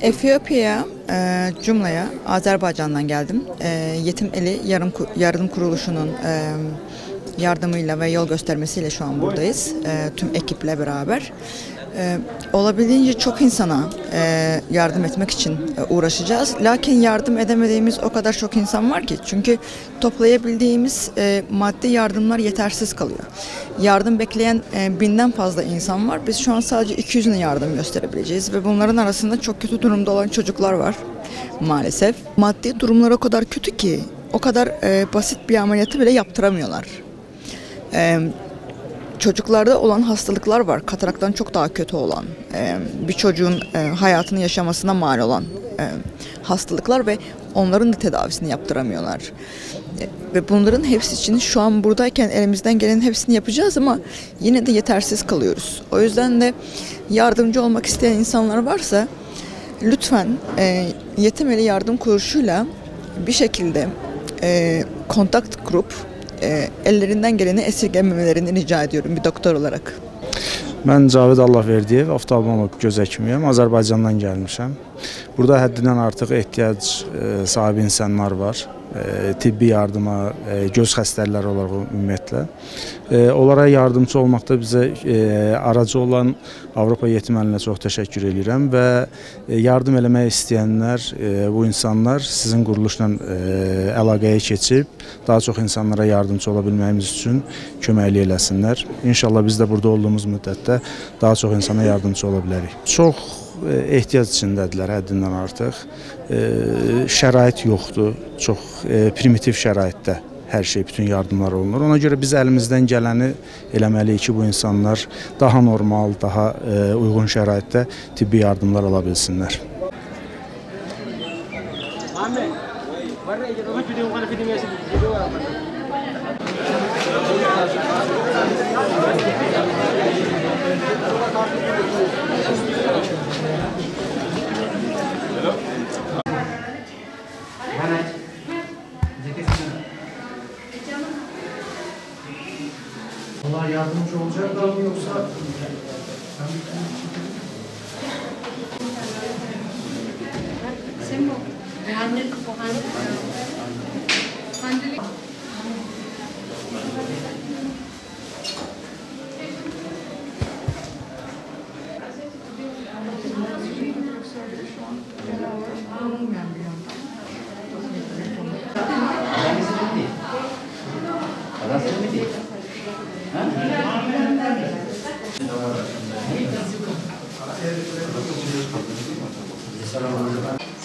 Etiyopya'ya, Cumla'ya, Azerbaycan'dan geldim. Yetim Eli Yardım Kuruluşu'nun yardımıyla ve yol göstermesiyle şu an buradayız. Tüm ekiple beraber. Olabildiğince çok insana yardım etmek için uğraşacağız. Lakin yardım edemediğimiz o kadar çok insan var ki. Çünkü toplayabildiğimiz maddi yardımlar yetersiz kalıyor. Yardım bekleyen binden fazla insan var. Biz şu an sadece 200'üne yardım gösterebileceğiz. Ve bunların arasında çok kötü durumda olan çocuklar var maalesef. Maddi durumları o kadar kötü ki o kadar basit bir ameliyatı bile yaptıramıyorlar. Çocuklarda olan hastalıklar var. Kataraktan çok daha kötü olan, bir çocuğun hayatını yaşamasına mal olan hastalıklar ve onların da tedavisini yaptıramıyorlar. Ve bunların hepsi için şu an buradayken elimizden gelenin hepsini yapacağız ama yine de yetersiz kalıyoruz. O yüzden de yardımcı olmak isteyen insanlar varsa lütfen Yetim Eli Yardım Kuruluşu'yla bir şekilde kontak kurup ellerinden geleni esirgememelerini rica ediyorum bir doktor olarak. Mən Cavid Allahverdiyev, oftalmoloq göz həkimiyəm, Azərbaycandan gəlmişəm. Burada həddindən artıq ehtiyac sahibi insanlar var. Tibbi yardıma, göz xəstələri olaraq ümumiyyətlə. Onlara yardımcı olmaqda bizə aracı olan Avropa Yetim Əlinə çox təşəkkür edirəm və yardım eləmək istəyənlər, bu insanlar sizin quruluşla əlaqəyə keçib daha çox insanlara yardımcı ola bilməyimiz üçün köməklik eləsinlər. İnşallah biz də burada olduğumuz müddətdə daha çox insana yardımcı ola bilərik. Çox ehtiyac içindədirlər həddindən artıq. Şərait yoxdur, çox primitiv şəraitdə hər şey, bütün yardımlar olunur. Ona görə biz əlimizdən gələni eləməliyik ki, bu insanlar daha normal, daha uyğun şəraitdə tibbi yardımlar ala bilsinlər. Allah yardımcı olacaklar mı yoksa? Selam.